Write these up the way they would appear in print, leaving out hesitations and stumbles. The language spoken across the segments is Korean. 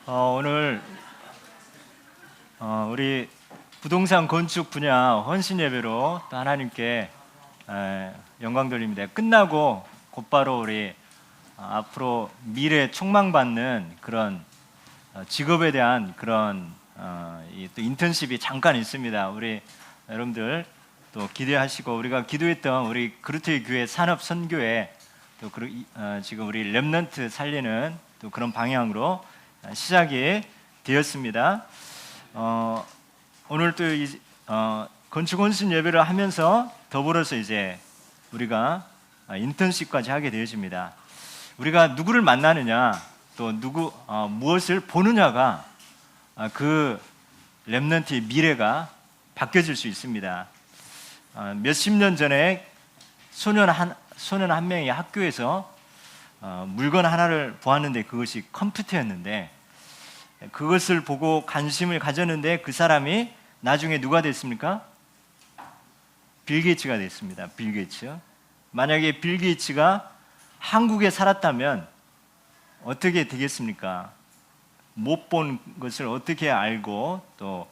오늘 우리 부동산 건축 분야 헌신 예배로 또 하나님께 영광 돌립니다. 끝나고 곧바로 우리 앞으로 미래 촉망받는 그런 직업에 대한 그런 또 인턴십이 잠깐 있습니다. 우리 여러분들 또 기대하시고, 우리가 기도했던 우리 그루트의 교회 산업 선교회 또 지금 우리 렘넌트 살리는 또 그런 방향으로 시작이 되었습니다. 오늘 또 건축 헌신 예배를 하면서 더불어서 이제 우리가 인턴십까지 하게 되어집니다. 우리가 누구를 만나느냐, 또 무엇을 보느냐가 그 렘넌트의 미래가 바뀌어질 수 있습니다. 몇십 년 전에 소년 한 명이 학교에서 물건 하나를 보았는데 그것이 컴퓨터였는데, 그것을 보고 관심을 가졌는데 그 사람이 나중에 누가 됐습니까? 빌 게이츠가 됐습니다. 빌 게이츠. 만약에 빌 게이츠가 한국에 살았다면 어떻게 되겠습니까? 못 본 것을 어떻게 알고, 또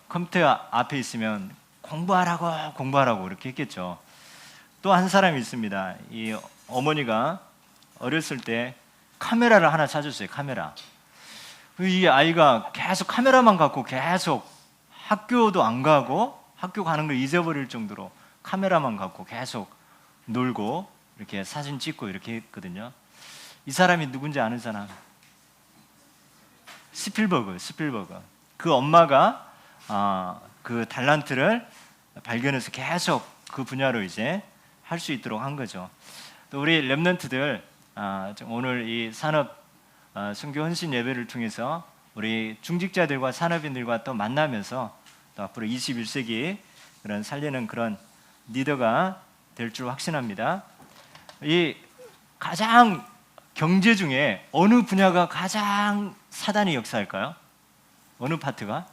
컴퓨터 앞에 있으면 공부하라고 이렇게 했겠죠. 또 한 사람이 있습니다. 이 어머니가 어렸을 때 카메라를 하나 사줬어요. 카메라. 이 아이가 계속 카메라만 갖고 계속 학교도 안 가고, 학교 가는 걸 잊어버릴 정도로 카메라만 갖고 계속 놀고 이렇게 사진 찍고 이렇게 했거든요. 이 사람이 누군지 아는 사람? 스필버그. 그 엄마가 그 달란트를 발견해서 계속 그 분야로 이제 할 수 있도록 한 거죠. 또 우리 렘넌트들 오늘 이 산업 선교 헌신 예배를 통해서 우리 중직자들과 산업인들과 또 만나면서 또 앞으로 21세기 그런 살리는 그런 리더가 될 줄 확신합니다. 이 가장 경제 중에 어느 분야가 가장 사단이 역사할까요? 어느 파트가?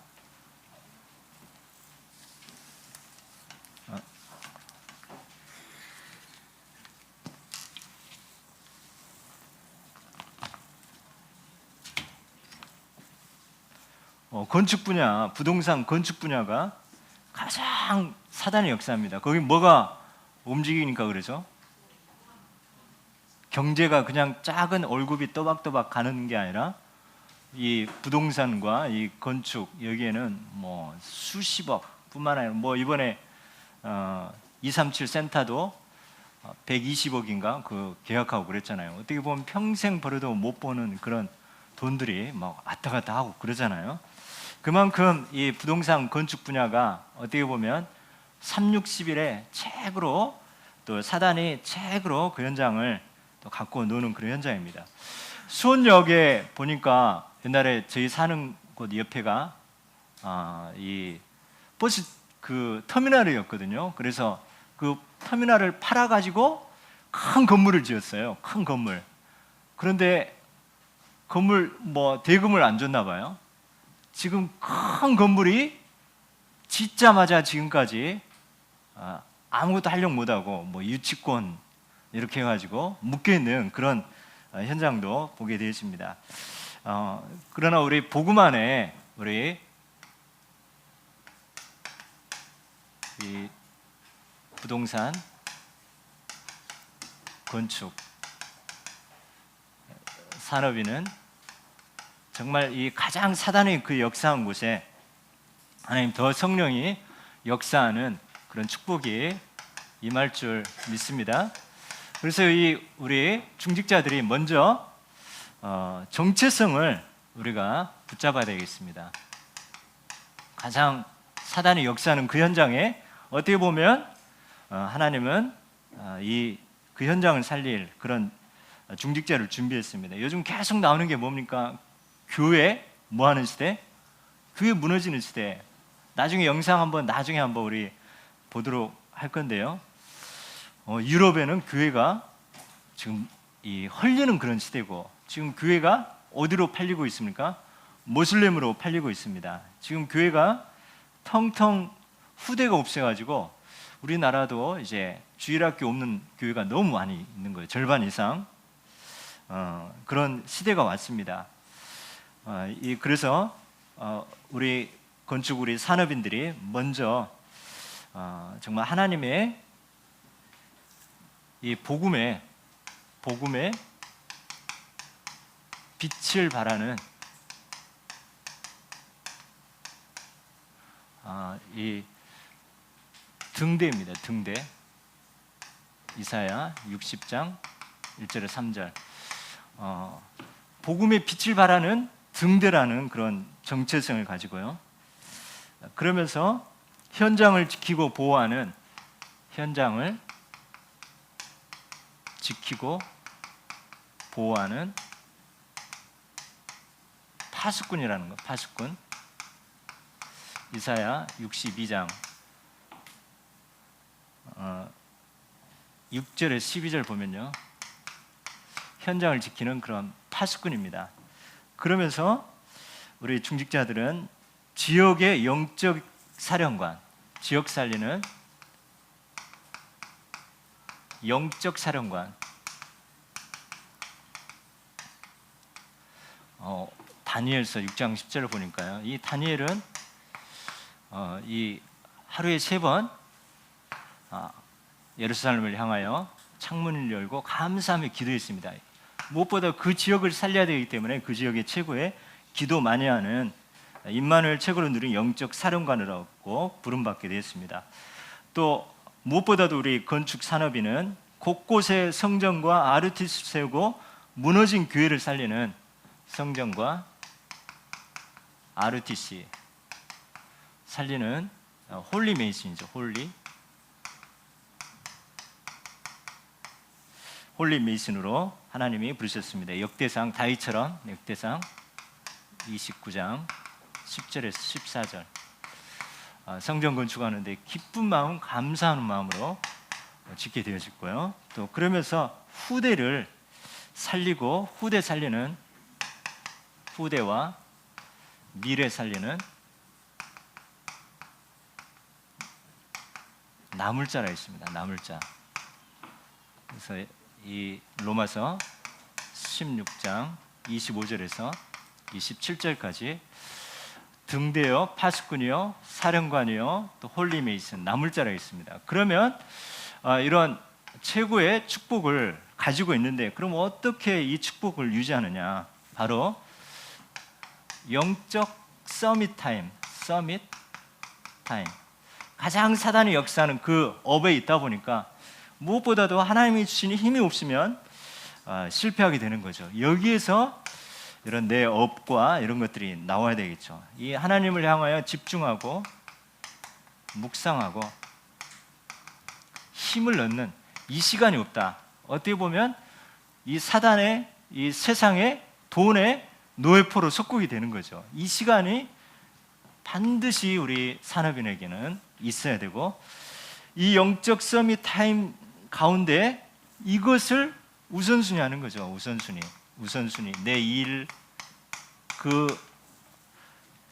건축 분야, 부동산 건축 분야가 가장 사단의 역사입니다. 거기 뭐가 움직이니까 그러죠? 경제가 그냥 작은 월급이 또박또박 가는 게 아니라 이 부동산과 이 건축, 여기에는 뭐 수십억 뿐만 아니라 뭐 이번에 237 센터도 120억인가 그 계약하고 그랬잖아요. 어떻게 보면 평생 벌어도 못 버는 그런 돈들이 막 왔다 갔다 하고 그러잖아요. 그만큼 이 부동산 건축 분야가 어떻게 보면 360일의 책으로, 또 사단이 책으로 그 현장을 또 갖고 노는 그런 현장입니다. 수원역에 보니까 옛날에 저희 사는 곳 옆에가 이 버스 그 터미널이었거든요. 그래서 그 터미널을 팔아가지고 큰 건물을 지었어요. 큰 건물. 그런데 건물 대금을 안 줬나 봐요. 지금 큰 건물이 짓자마자 지금까지 아무것도 하려고 못하고 유치권 이렇게 해가지고 묶여있는 그런 현장도 보게 되었습니다. 그러나 우리 복음 안에 우리 이 부동산 건축 산업인은 정말 이 가장 사단의 그 역사한 곳에 하나님 더 성령이 역사하는 그런 축복이 임할 줄 믿습니다. 그래서 우리 중직자들이 먼저 정체성을 우리가 붙잡아야 되겠습니다. 가장 사단의 역사하는 그 현장에 어떻게 보면 하나님은 그 현장을 살릴 그런 중직자를 준비했습니다. 요즘 계속 나오는 게 뭡니까? 교회 뭐하는 시대? 교회 무너지는 시대. 나중에 나중에 한번 우리 보도록 할 건데요. 유럽에는 교회가 지금 헐리는 그런 시대고, 지금 교회가 어디로 팔리고 있습니까? 모슬렘으로 팔리고 있습니다. 지금 교회가 텅텅 후대가 없어가지고 우리나라도 이제 주일학교 없는 교회가 너무 많이 있는 거예요. 절반 이상. 그런 시대가 왔습니다. 그래서 우리 건축 우리 산업인들이 먼저 정말 하나님의 이 복음의 빛을 발하는 이 등대입니다. 등대. 이사야 60장 1절에 3절. 복음의 빛을 발하는 등대라는 그런 정체성을 가지고요. 그러면서 현장을 지키고 보호하는 파수꾼이라는 거. 파수꾼. 이사야 62장 6절에 12절 보면요, 현장을 지키는 그런 파수꾼입니다. 그러면서 우리 중직자들은 지역의 영적 사령관, 지역 살리는 영적 사령관. 다니엘서 6장 10절을 보니까요, 이 다니엘은 이 하루에 3번 예루살렘을 향하여 창문을 열고 감사하며 기도했습니다. 무엇보다 그 지역을 살려야 되기 때문에 그 지역의 최고의 기도 많이 하는 임마누엘 최고로 누린 영적 사령관이라고 부름받게 되었습니다. 또 무엇보다도 우리 건축 산업인은 곳곳에 성전과 RTC 세우고 무너진 교회를 살리는 성전과 RTC 살리는 홀리 메이슨이죠. 홀리 메이슨으로 하나님이 부르셨습니다. 역대상 다윗처럼 역대상 29장 10절에서 14절. 성전 건축하는데 기쁜 마음, 감사하는 마음으로 짓게 되어졌고요. 또 그러면서 후대를 살리고 후대 살리는 후대와 미래 살리는 나물자라 있습니다. 나물자. 그래서 이 로마서 16장 25절에서 27절까지 등대요, 파수꾼이요, 사령관이요, 또 홀리 메이슨, 나물자라 있습니다. 그러면 이런 최고의 축복을 가지고 있는데, 그럼 어떻게 이 축복을 유지하느냐? 바로 영적 서밋 타임. 가장 사단이 역사하는 그 업에 있다 보니까 무엇보다도 하나님이 주시는 힘이 없으면 실패하게 되는 거죠. 여기에서 이런 내 업과 이런 것들이 나와야 되겠죠. 이 하나님을 향하여 집중하고 묵상하고 힘을 넣는 이 시간이 없다. 어떻게 보면 이 사단의, 이 세상의 돈의 노예포로 속국이 되는 거죠. 이 시간이 반드시 우리 산업인에게는 있어야 되고, 이 영적 서밋 타임 가운데 이것을 우선순위 하는 거죠. 우선순위.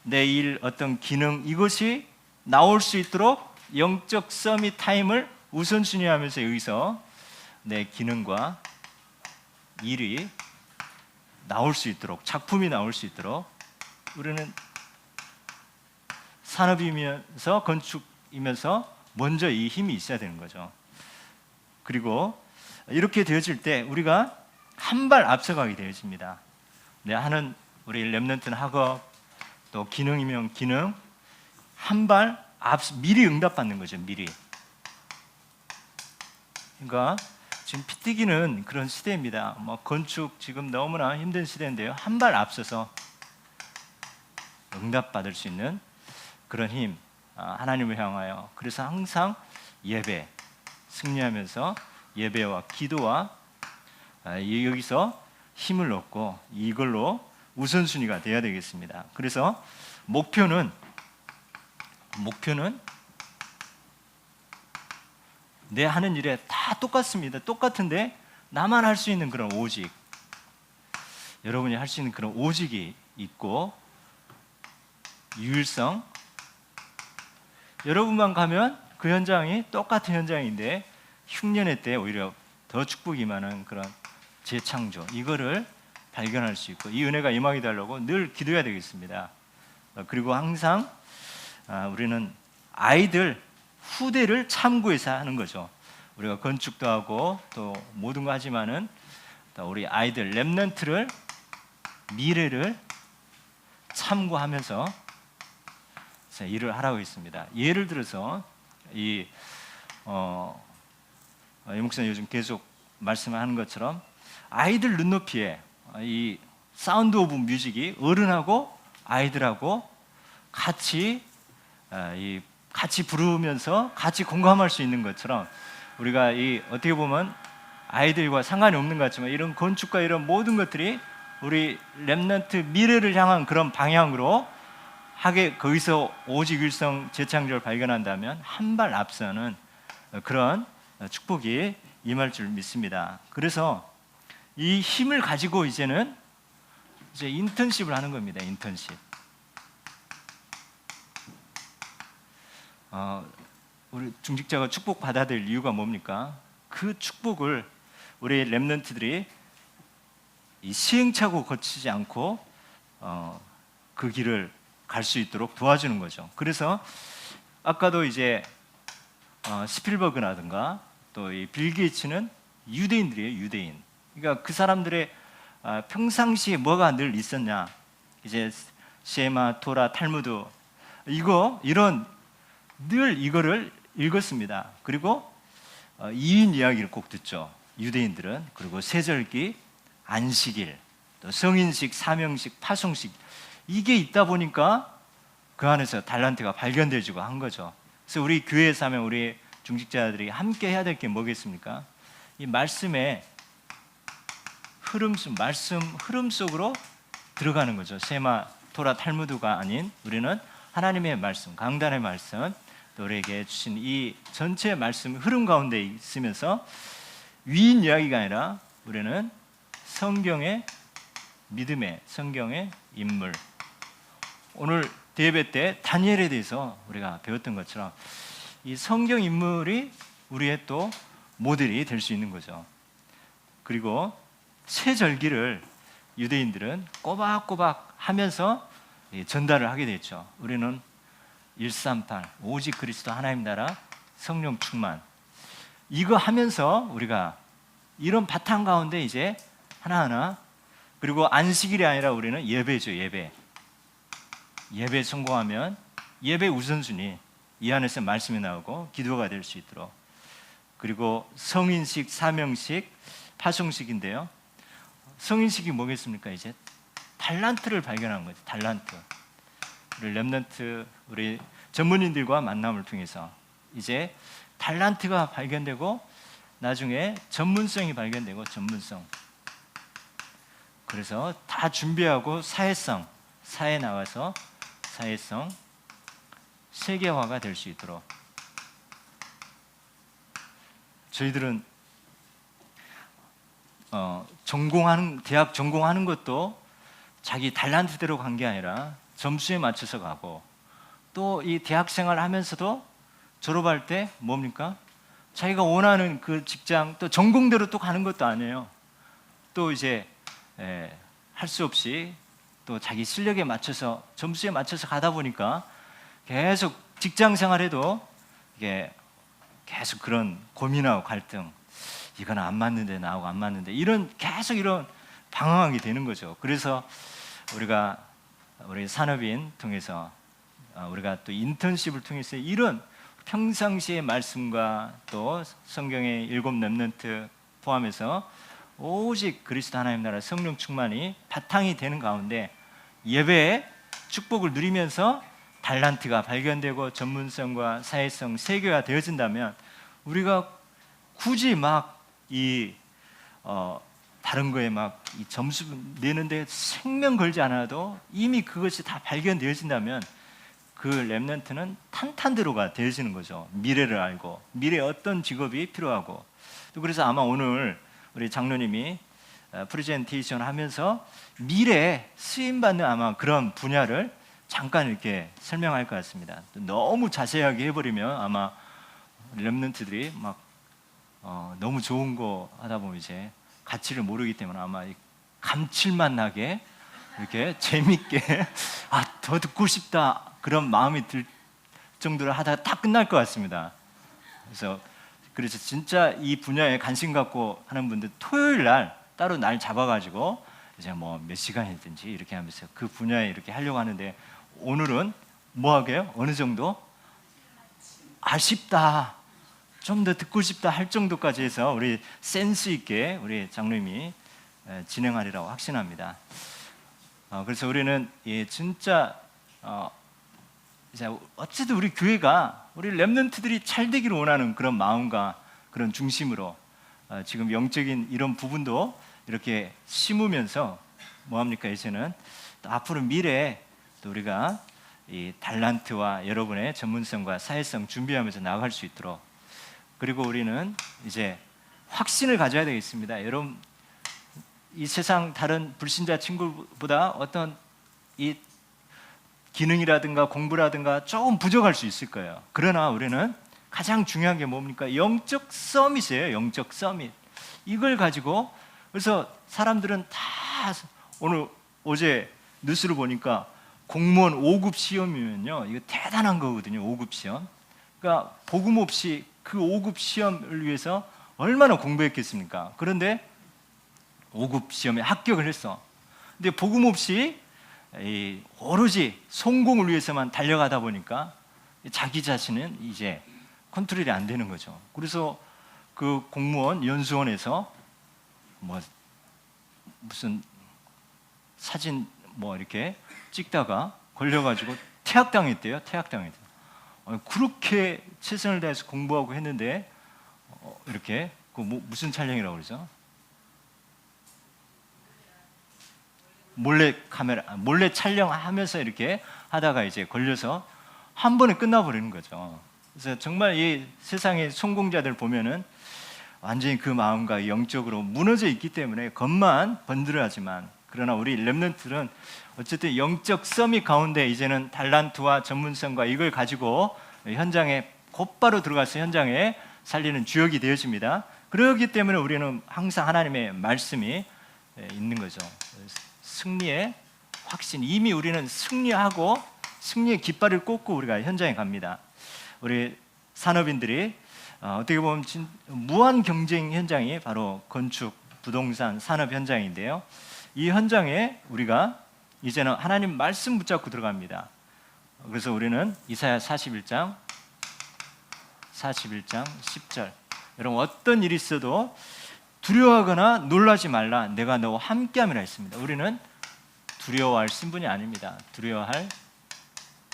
내 일 어떤 기능, 이것이 나올 수 있도록 영적 서밋 타임을 우선순위 하면서 여기서 내 기능과 일이 나올 수 있도록, 작품이 나올 수 있도록 우리는 산업이면서 건축이면서 먼저 이 힘이 있어야 되는 거죠. 그리고 이렇게 되어질 때 우리가 한 발 앞서가게 되어집니다. 하는 우리 렘넌트는 학업, 또 기능이면 기능, 한 발 미리 응답받는 거죠. 미리. 그러니까 지금 피 튀기는 그런 시대입니다. 건축 지금 너무나 힘든 시대인데요, 한 발 앞서서 응답받을 수 있는 그런 힘, 하나님을 향하여. 그래서 항상 예배, 승리하면서 예배와 기도와 여기서 힘을 얻고 이걸로 우선순위가 돼야 되겠습니다. 그래서 목표는 내 하는 일에 다 똑같습니다. 똑같은데 나만 할 수 있는 그런 오직, 여러분이 할 수 있는 그런 오직이 있고 유일성. 여러분만 가면 그 현장이 똑같은 현장인데 흉년의 때 오히려 더 축복이 많은 그런 재창조, 이거를 발견할 수 있고 이 은혜가 임하게 달라고 늘 기도해야 되겠습니다. 그리고 항상 우리는 아이들 후대를 참고해서 하는 거죠. 우리가 건축도 하고 또 모든 거 하지만은 우리 아이들 렘넌트를 미래를 참고하면서 일을 하라고 했습니다. 예를 들어서 이 목사님 요즘 계속 말씀하는 것처럼 아이들 눈높이에 이 사운드 오브 뮤직이 어른하고 아이들하고 같이 같이 부르면서 같이 공감할 수 있는 것처럼 우리가 이 어떻게 보면 아이들과 상관이 없는 것 같지만 이런 건축과 이런 모든 것들이 우리 렘넌트 미래를 향한 그런 방향으로 하게 거기서 오직 일성 재창조를 발견한다면 한 발 앞서는 그런 축복이 임할 줄 믿습니다. 그래서 이 힘을 가지고 이제는 이제 인턴십을 하는 겁니다. 인턴십. 우리 중직자가 축복 받아야 될 이유가 뭡니까? 그 축복을 우리 렘넌트들이 이 시행착오 거치지 않고 그 길을 갈 수 있도록 도와주는 거죠. 그래서 아까도 이제 스필버그라든가 또 이 빌 게이츠는 유대인들이에요. 유대인. 그러니까 그 사람들의 평상시에 뭐가 늘 있었냐? 이제 셰마, 토라, 탈무드 이런 늘 이거를 읽었습니다. 그리고 이인 이야기를 꼭 듣죠. 유대인들은. 그리고 세절기, 안식일, 또 성인식, 사명식, 파송식 이게 있다 보니까 그 안에서 달란트가 발견되지고 한 거죠. 그래서 우리 교회에서 하면 우리 중직자들이 함께 해야 될 게 뭐겠습니까? 이 말씀의 말씀 흐름 속으로 들어가는 거죠. 세마, 토라, 탈무드가 아닌 우리는 하나님의 말씀, 강단의 말씀, 또 우리에게 주신 이 전체 말씀 흐름 가운데 있으면서 위인 이야기가 아니라 우리는 성경의 믿음의 성경의 인물. 오늘 대예배 때 다니엘에 대해서 우리가 배웠던 것처럼 이 성경 인물이 우리의 또 모델이 될 수 있는 거죠. 그리고 세절기를 유대인들은 꼬박꼬박 하면서 전달을 하게 됐죠. 우리는 138 오직 그리스도 하나님 나라 성령 충만 이거 하면서 우리가 이런 바탕 가운데 이제 하나하나 그리고 안식일이 아니라 우리는 예배죠. 예배 성공하면 예배 우선순위 이 안에서 말씀이 나오고 기도가 될 수 있도록 그리고 성인식, 사명식, 파송식인데요. 성인식이 뭐겠습니까? 이제 달란트를 발견한 거죠. 달란트. 우리 렘넌트 우리 전문인들과 만남을 통해서 이제 달란트가 발견되고 나중에 전문성이 발견되고 전문성. 그래서 다 준비하고 사회에 나와서 사회성 세계화가 될 수 있도록 저희들은 대학 전공하는 것도 자기 달란트대로 간 게 아니라 점수에 맞춰서 가고 또 이 대학 생활을 하면서도 졸업할 때 뭡니까? 자기가 원하는 그 직장 또 전공대로 또 가는 것도 아니에요. 또 이제 할 수 없이 또 자기 실력에 맞춰서 점수에 맞춰서 가다 보니까 계속 직장 생활에도 이게 계속 그런 고민하고 갈등 이건 안 맞는데 나하고 안 맞는데 계속 이런 방황하게 되는 거죠. 그래서 우리 산업인 통해서 우리가 또 인턴십을 통해서 이런 평상시의 말씀과 또 성경의 7 렘넌트 포함해서 오직 그리스도 하나님 나라 성령 충만이 바탕이 되는 가운데 예배의 축복을 누리면서 달란트가 발견되고 전문성과 사회성 세계가 되어진다면 우리가 굳이 다른 거에 이 점수 내는데 생명 걸지 않아도 이미 그것이 다 발견되어진다면 그 렘넌트는 탄탄대로가 되어지는 거죠. 미래를 알고 미래에 어떤 직업이 필요하고 또 그래서 아마 오늘 우리 장로님이 프레젠테이션 하면서 미래에 쓰임받는 아마 그런 분야를 잠깐 이렇게 설명할 것 같습니다. 너무 자세하게 해버리면 아마 렘넌트들이 너무 좋은 거 하다 보면 이제 가치를 모르기 때문에 아마 감칠맛 나게 이렇게 재밌게 더 듣고 싶다 그런 마음이 들 정도로 하다가 딱 끝날 것 같습니다. 그래서 진짜 이 분야에 관심 갖고 하는 분들 토요일 날 따로 날 잡아가지고 이제 뭐 몇 시간이든지 이렇게 하면서 그 분야에 이렇게 하려고 하는데, 오늘은 뭐 하게요? 어느 정도 아쉽다, 좀 더 듣고 싶다 할 정도까지 해서 우리 센스 있게 우리 장로님이 진행하리라고 확신합니다. 그래서 우리는 진짜 이제 어쨌든 우리 교회가 우리 렘넌트들이 잘 되기를 원하는 그런 마음과 그런 중심으로 지금 영적인 이런 부분도 이렇게 심으면서 뭐합니까? 이제는 또 앞으로 미래에 또 우리가 이 달란트와 여러분의 전문성과 사회성 준비하면서 나아갈 수 있도록, 그리고 우리는 이제 확신을 가져야 되겠습니다. 여러분, 이 세상 다른 불신자 친구보다 어떤 이 기능이라든가 공부라든가 조금 부족할 수 있을 거예요. 그러나 우리는 가장 중요한 게 뭡니까? 영적 서밋이에요. 영적 서밋. 이걸 가지고, 그래서 사람들은 다 어제 뉴스를 보니까 공무원 5급 시험이면요, 이거 대단한 거거든요. 5급 시험. 그러니까 복음 없이 그 5급 시험을 위해서 얼마나 공부했겠습니까? 그런데 5급 시험에 합격을 했어. 근데 복음 없이 오로지 성공을 위해서만 달려가다 보니까 자기 자신은 이제 컨트롤이 안 되는 거죠. 그래서 그 공무원 연수원에서 무슨 사진 이렇게 찍다가 걸려가지고 퇴학당했대요. 퇴학당했대요. 그렇게 최선을 다해서 공부하고 했는데 이렇게 무슨 촬영이라고 그러죠? 몰래 촬영하면서 이렇게 하다가 이제 걸려서 한 번에 끝나버리는 거죠. 그래서 정말 이 세상의 성공자들 보면은 완전히 그 마음과 영적으로 무너져 있기 때문에 겉만 번들어하지만, 그러나 우리 렘넌트들은 어쨌든 영적 서밋 가운데 이제는 달란트와 전문성과 이걸 가지고 현장에 곧바로 들어가서 현장에 살리는 주역이 되어집니다. 그렇기 때문에 우리는 항상 하나님의 말씀이 있는 거죠. 승리의 확신, 이미 우리는 승리하고 승리의 깃발을 꽂고 우리가 현장에 갑니다. 우리 산업인들이 어떻게 보면 무한 경쟁 현장이 바로 건축, 부동산, 산업 현장인데요, 이 현장에 우리가 이제는 하나님 말씀 붙잡고 들어갑니다. 그래서 우리는 이사야 41장 10절, 여러분, 어떤 일이 있어도 두려워하거나 놀라지 말라, 내가 너와 함께함이라 했습니다. 우리는 두려워할 신분이 아닙니다. 두려워할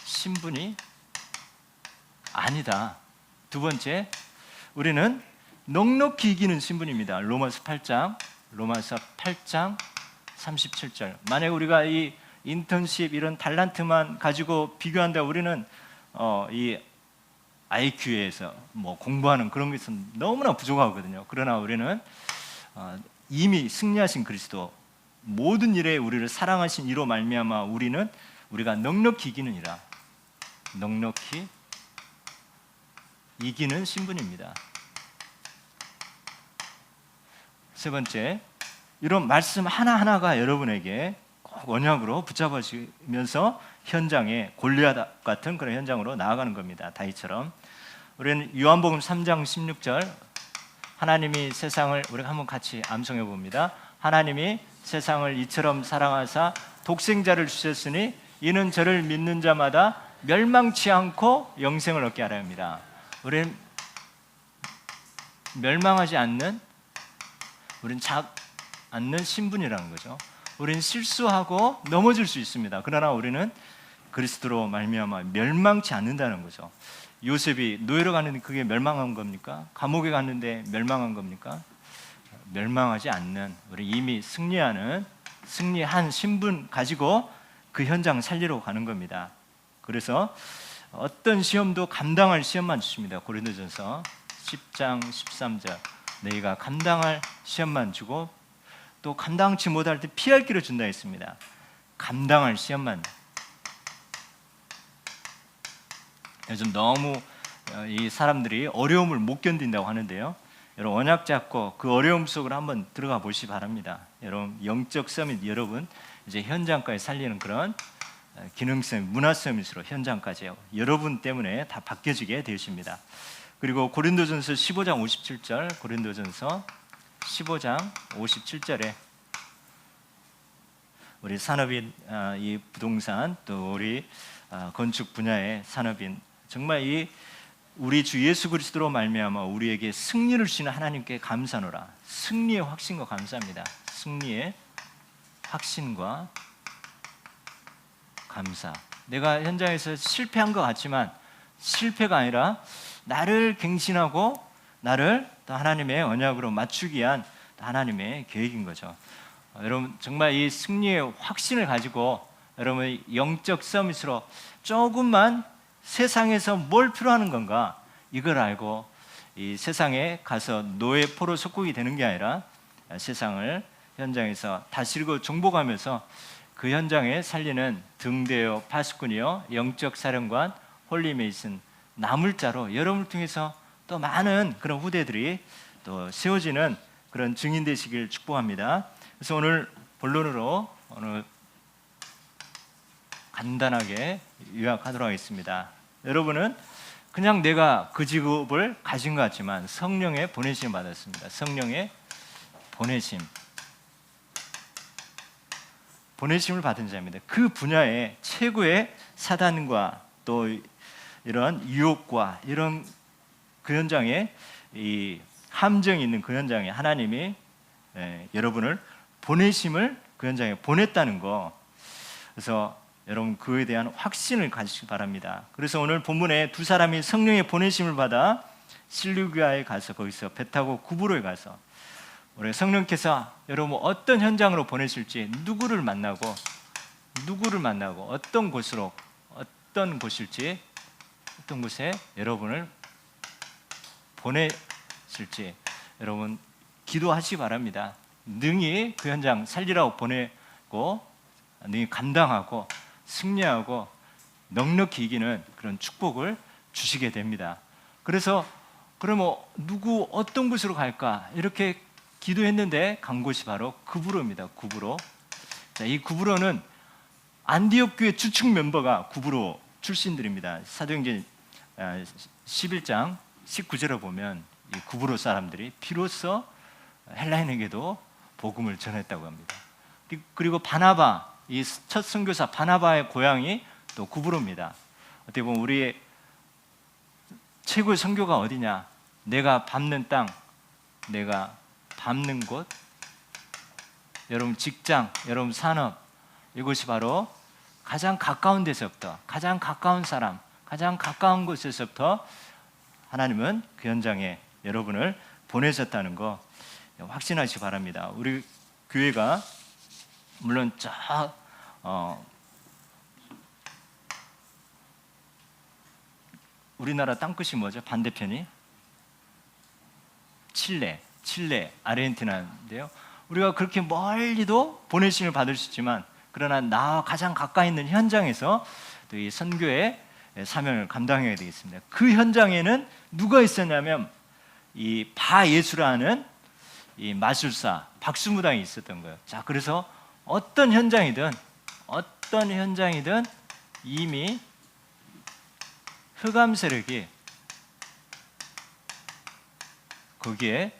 신분이 아니다. 두 번째, 우리는 넉넉히 이기는 신분입니다. 로마서 8장 37절. 만약 우리가 이 인턴십 이런 달란트만 가지고 비교한다, 우리는 이 IQ에서 공부하는 그런 것은 너무나 부족하거든요. 그러나 우리는 이미 승리하신 그리스도, 모든 일에 우리를 사랑하신 이로 말미암아 우리가 넉넉히 이기느니라. 넉넉히 이기는 신분입니다. 세 번째, 이런 말씀 하나하나가 여러분에게 꼭 언약으로 붙잡아지면서 현장에 골리앗 같은 그런 현장으로 나아가는 겁니다. 다윗처럼. 우리는 요한복음 3장 16절, 하나님이 세상을, 우리가 한번 같이 암송해 봅니다. 하나님이 세상을 이처럼 사랑하사 독생자를 주셨으니 이는 저를 믿는 자마다 멸망치 않고 영생을 얻게 하려 합니다. 우리는 멸망하지 않는, 우리는 않는 신분이라는 거죠. 우리는 실수하고 넘어질 수 있습니다. 그러나 우리는 그리스도로 말미암아 멸망치 않는다는 거죠. 요셉이 노예로 갔는데 그게 멸망한 겁니까? 감옥에 갔는데 멸망한 겁니까? 멸망하지 않는, 우리 이미 승리한 신분 가지고 그 현장 살리러 가는 겁니다. 그래서 어떤 시험도 감당할 시험만 주십니다. 고린도전서 10장 13절, 너희가 감당할 시험만 주고 또 감당치 못할 때 피할 길을 준다 했습니다. 감당할 시험만. 요즘 너무 이 사람들이 어려움을 못 견딘다고 하는데요, 여러분 언약 잡고 그 어려움 속으로 한번 들어가 보시기 바랍니다. 여러분 영적 서밋, 여러분 이제 현장까지 살리는 그런 기능성, 문화 서밋으로 현장까지 여러분 때문에 다 바뀌어지게 되십니다. 그리고 고린도전서 15장 57절, 고린도전서 15장 57절에 우리 산업인, 이 부동산 또 우리 건축 분야의 산업인, 정말 이 우리 주 예수 그리스도로 말미암아 우리에게 승리를 주시는 하나님께 감사노라. 승리의 확신과 감사합니다. 승리의 확신과 감사. 내가 현장에서 실패한 것 같지만 실패가 아니라 나를 갱신하고 나를 또 하나님의 언약으로 맞추기 위한 하나님의 계획인 거죠. 여러분 정말 이 승리의 확신을 가지고 여러분 영적 서밋으로 조금만 세상에서 뭘 필요하는 건가 이걸 알고 이 세상에 가서 노예 포로 속국이 되는 게 아니라 세상을 현장에서 다스리고 정복하면서 그 현장에 살리는 등대요 파수꾼이요 영적 사령관 홀리 메이슨 나물자로 여러분을 통해서 또 많은 그런 후대들이 또 세워지는 그런 증인 되시길 축복합니다. 그래서 오늘 본론으로 오늘 간단하게 요약하도록 하겠습니다. 여러분은 그냥 내가 그 직업을 가진 것 같지만 성령의 보내심을 받았습니다. 성령의 보내심을 받은 자입니다. 그 분야의 최고의 사단과 또 이런 유혹과 이런 그 현장에 이 함정이 있는 그 현장에 하나님이 여러분을 보내심을 그 현장에 보냈다는 거. 그래서 여러분 그에 대한 확신을 가지시기 바랍니다. 그래서 오늘 본문에 두 사람이 성령의 보내심을 받아 실루기아에 가서 거기서 배 타고 구브로에 가서 우리 성령께서 여러분 어떤 현장으로 보내실지 누구를 만나고 어떤 곳으로 어떤 곳일지 어떤 곳에 여러분을 보내실지 여러분 기도하시기 바랍니다. 능히 그 현장 살리라고 보내고 능히 감당하고 승리하고 넉넉히 이기는 그런 축복을 주시게 됩니다. 그래서 그러면 누구 어떤 곳으로 갈까 이렇게 기도했는데 간 곳이 바로 구브로입니다. 구브로. 자, 이 구브로는 안디옥 교회 주축 멤버가 구브로 출신들입니다. 사도행전 11장 19절에 보면 이 구브로 사람들이 비로소 헬라인에게도 복음을 전했다고 합니다. 그리고 바나바, 이 첫 선교사 바나바의 고향이 또 구브로입니다. 어떻게 보면 우리의 최고의 선교가 어디냐? 내가 밟는 땅, 내가 밟는 곳, 여러분 직장, 여러분 산업, 이것이 바로 가장 가까운 데서부터, 가장 가까운 사람, 가장 가까운 곳에서부터 하나님은 그 현장에 여러분을 보내셨다는 거 확신하시기 바랍니다. 우리 교회가 물론 우리나라 땅끝이 뭐죠? 반대편이 칠레, 아르헨티나인데요. 우리가 그렇게 멀리도 보내심을 받을 수 있지만 그러나 나와 가장 가까이 있는 현장에서 또 이 선교의 사명을 감당해야 되겠습니다. 그 현장에는 누가 있었냐면 이 바예수라는 이 마술사 박수무당이 있었던 거예요. 자, 그래서 어떤 현장이든 이미 흑암 세력이 거기에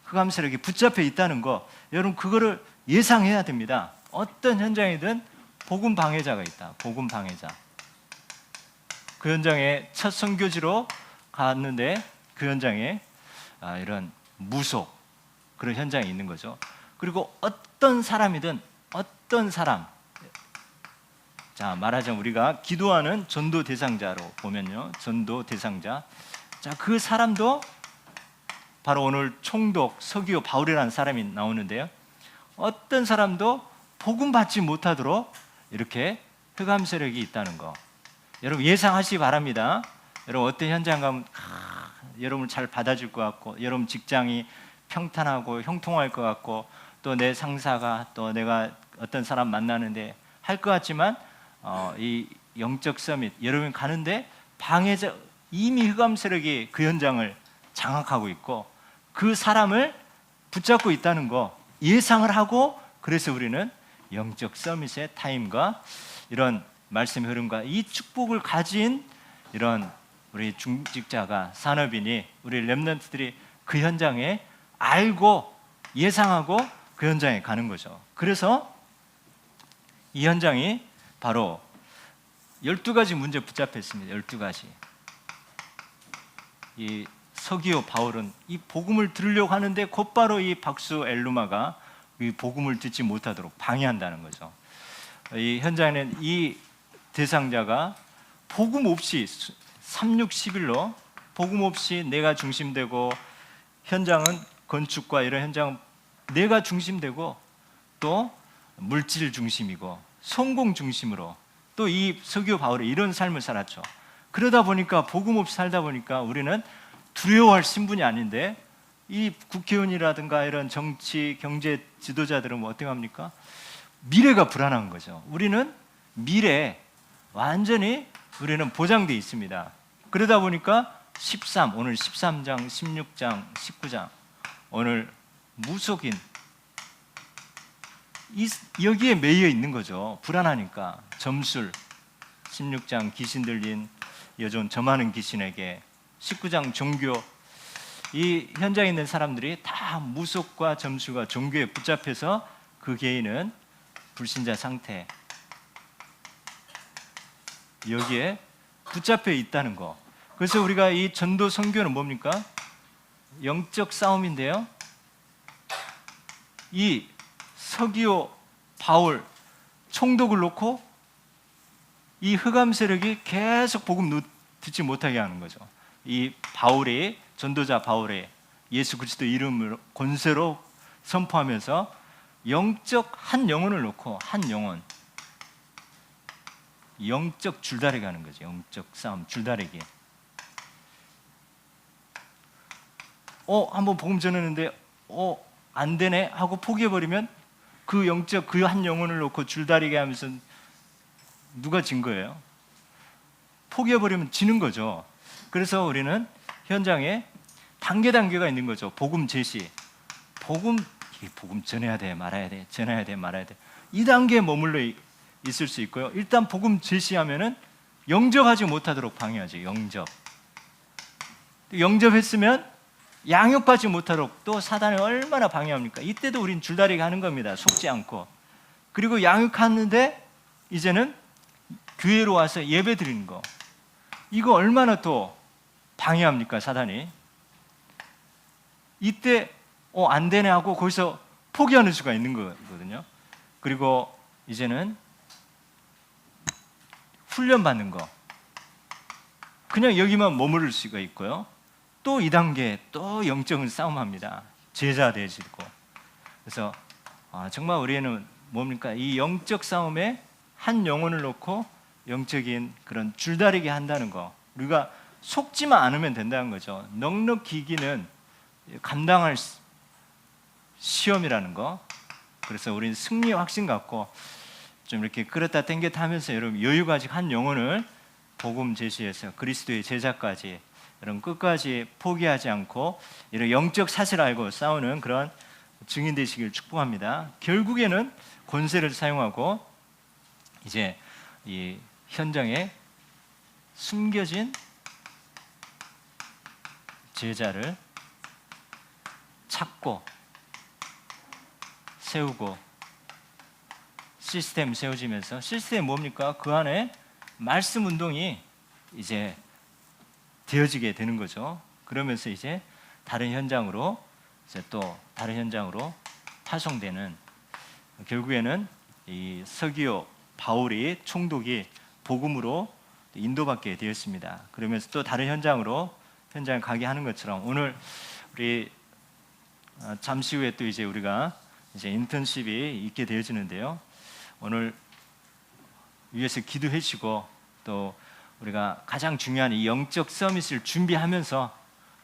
흑암 세력이 붙잡혀 있다는 거, 여러분 그거를 예상해야 됩니다. 어떤 현장이든 복음 방해자가 있다. 복음 방해자. 그 현장에 첫 선교지로 갔는데 그 현장에 이런 무속 그런 현장이 있는 거죠. 그리고 어떤 사람이든 자, 말하자면 우리가 기도하는 전도 대상자로 보면요, 전도 대상자. 자, 그 사람도 바로 오늘 총독 서기오 바울이라는 사람이 나오는데요. 어떤 사람도 복음 받지 못하도록 이렇게 흑암 세력이 있다는 거. 여러분 예상하시기 바랍니다. 여러분 어떤 현장 가면 여러분을 잘 받아줄 것 같고, 여러분 직장이 평탄하고 형통할 것 같고, 또 내 상사가 또 내가 어떤 사람 만나는데 할 것 같지만 이 영적 서밋 여러분 가는데 방해자, 이미 흑암 세력이 그 현장을 장악하고 있고 그 사람을 붙잡고 있다는 거 예상을 하고, 그래서 우리는 영적 서밋의 타임과 이런 말씀의 흐름과 이 축복을 가진 이런 우리 중직자가, 산업인이, 우리 렘넌트들이 그 현장에 알고 예상하고 그 현장에 가는 거죠. 그래서 이 현장이 바로 12가지 문제 붙잡혔습니다. 12가지. 이 서기오 바울은 이 복음을 들으려고 하는데 곧바로 이 박수 엘루마가 이 복음을 듣지 못하도록 방해한다는 거죠. 이 현장에는 이 대상자가 복음 없이 3611로 복음 없이 내가 중심되고, 현장은 건축과 이런 현장은 내가 중심되고 또 물질 중심이고 성공 중심으로 또 이 서기오 바울이 이런 삶을 살았죠. 그러다 보니까 복음 없이 살다 보니까 우리는 두려워할 신분이 아닌데, 이 국회의원이라든가 이런 정치 경제 지도자들은 뭐 어떻게 합니까? 미래가 불안한 거죠. 우리는 미래 완전히 우리는 보장되어 있습니다. 그러다 보니까 오늘 13장, 16장, 19장, 오늘 무속인 여기에 매여 있는 거죠. 불안하니까. 점술, 16장 귀신 들린 여존 점하는 귀신에게, 19장 종교, 이 현장에 있는 사람들이 다 무속과 점술과 종교에 붙잡혀서 그 개인은 불신자 상태, 여기에 붙잡혀 있다는 거. 그래서 우리가 이 전도 선교는 뭡니까? 영적 싸움인데요, 이 서기오 바울 총독을 놓고 이 흑암 세력이 계속 복음 듣지 못하게 하는 거죠. 이 바울이, 전도자 바울의 예수 그리스도 이름으로 권세로 선포하면서 영적 한 영혼을 놓고, 한 영혼, 영적 줄다리기 하는 거죠. 영적 싸움, 줄다리기. 한번 복음 전했는데 안 되네 하고 포기해버리면 그 영적 그 한 영혼을 놓고 줄다리기 하면서 누가 진 거예요? 포기해버리면 지는 거죠. 그래서 우리는 현장에 단계가 있는 거죠. 복음 제시, 복음 전해야 돼 말아야 돼, 전해야 돼 말아야 돼, 이 단계에 머물러 있을 수 있고요. 일단 복음 제시하면은 영접하지 못하도록 방해하죠. 영접했으면 양육받지 못하도록 또 사단이 얼마나 방해합니까? 이때도 우린 줄다리기 하는 겁니다. 속지 않고. 그리고 양육하는데 이제는 교회로 와서 예배 드리는 거, 이거 얼마나 또 방해합니까, 사단이? 이때 안 되네 하고 거기서 포기하는 수가 있는 거거든요. 그리고 이제는 훈련받는 거, 그냥 여기만 머무를 수가 있고요. 또 2단계 또 영적인 싸움합니다. 제자 되시고. 그래서 정말 우리는 뭡니까? 이 영적 싸움에 한 영혼을 놓고 영적인 그런 줄다리기 한다는 거, 우리가 속지만 않으면 된다는 거죠. 넉넉히 이기는 감당할 시험이라는 거. 그래서 우리는 승리의 확신 갖고 좀 이렇게 끌었다 당겼다 하면서 여러분 여유가 아직 한 영혼을 복음 제시해서 그리스도의 제자까지 여러분 끝까지 포기하지 않고 이런 영적 사실을 알고 싸우는 그런 증인 되시길 축복합니다. 결국에는 권세를 사용하고 이제 이 현장에 숨겨진 제자를 찾고 세우고, 시스템 세워지면서, 시스템이 뭡니까? 그 안에 말씀 운동이 이제 되어지게 되는 거죠. 그러면서 이제 다른 현장으로 파송되는, 결국에는 이 서기오 바울이 총독이 복음으로 인도받게 되었습니다. 그러면서 또 다른 현장을 가게 하는 것처럼 오늘 우리 잠시 후에 또 이제 우리가 이제 인턴십이 있게 되어지는데요. 오늘 위에서 기도해 주시고 또 우리가 가장 중요한 이 영적 서밋을 준비하면서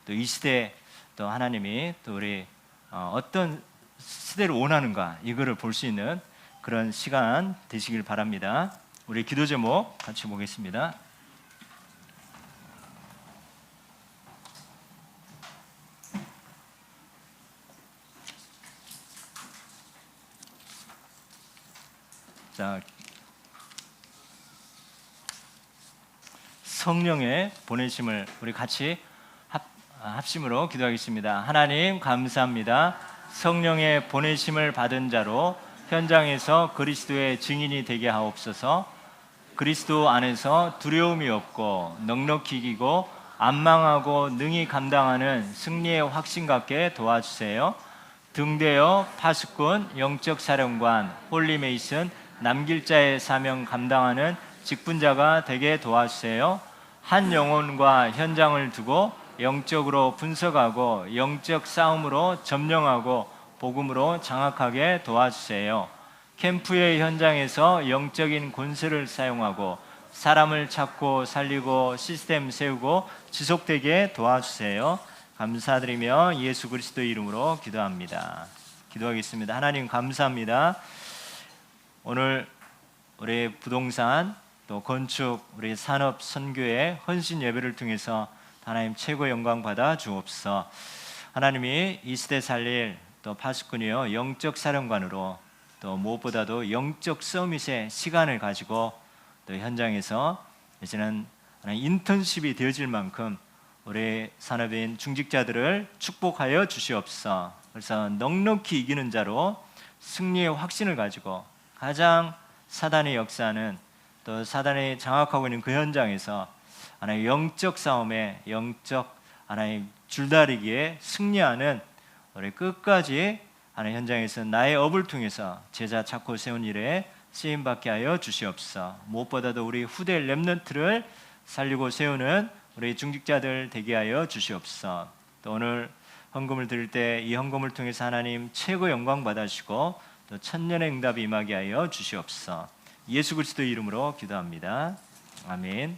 또 이 시대 또 하나님이 또 우리 어떤 시대를 원하는가 이거를 볼 수 있는 그런 시간 되시길 바랍니다. 우리 기도 제목 같이 보겠습니다. 자, 성령의 보내심을 우리 같이 합심으로 기도하겠습니다. 하나님 감사합니다. 성령의 보내심을 받은 자로 현장에서 그리스도의 증인이 되게 하옵소서. 그리스도 안에서 두려움이 없고 넉넉히 이기고 안 망하고 능히 감당하는 승리의 확신 갖게 도와주세요. 등대여 파수꾼, 영적 사령관, 홀리메이슨, 남길 자의 사명 감당하는 직분자가 되게 도와주세요. 한 영혼과 현장을 두고 영적으로 분석하고 영적 싸움으로 점령하고 복음으로 장악하게 도와주세요. 캠프의 현장에서 영적인 권세를 사용하고 사람을 찾고 살리고 시스템 세우고 지속되게 도와주세요. 감사드리며 예수 그리스도 이름으로 기도합니다. 기도하겠습니다. 하나님 감사합니다. 오늘 우리 부동산 또 건축 우리 산업 선교의 헌신 예배를 통해서 하나님 최고 영광 받아 주옵소서. 하나님이 이 시대 살릴 또 파수꾼이요 영적 사령관으로 또 무엇보다도 영적 서밋의 시간을 가지고 또 현장에서 이제는 인턴십이 되어질 만큼 우리 산업인 중직자들을 축복하여 주시옵소서. 그래서 넉넉히 이기는 자로 승리의 확신을 가지고 가장 사단의 역사는 또 사단이 장악하고 있는 그 현장에서 하나의 영적 싸움에 영적 하나의 줄다리기에 승리하는 우리 끝까지 하나의 현장에서 나의 업을 통해서 제자 찾고 세운 일에 쓰임받게 하여 주시옵소서. 무엇보다도 우리 후대 렘넌트를 살리고 세우는 우리 중직자들 되게 하여 주시옵소서. 또 오늘 헌금을 드릴 때 이 헌금을 통해서 하나님 최고 영광 받으시고 또 천년의 응답이 임하게 하여 주시옵소서. 예수 그리스도 이름으로 기도합니다. 아멘.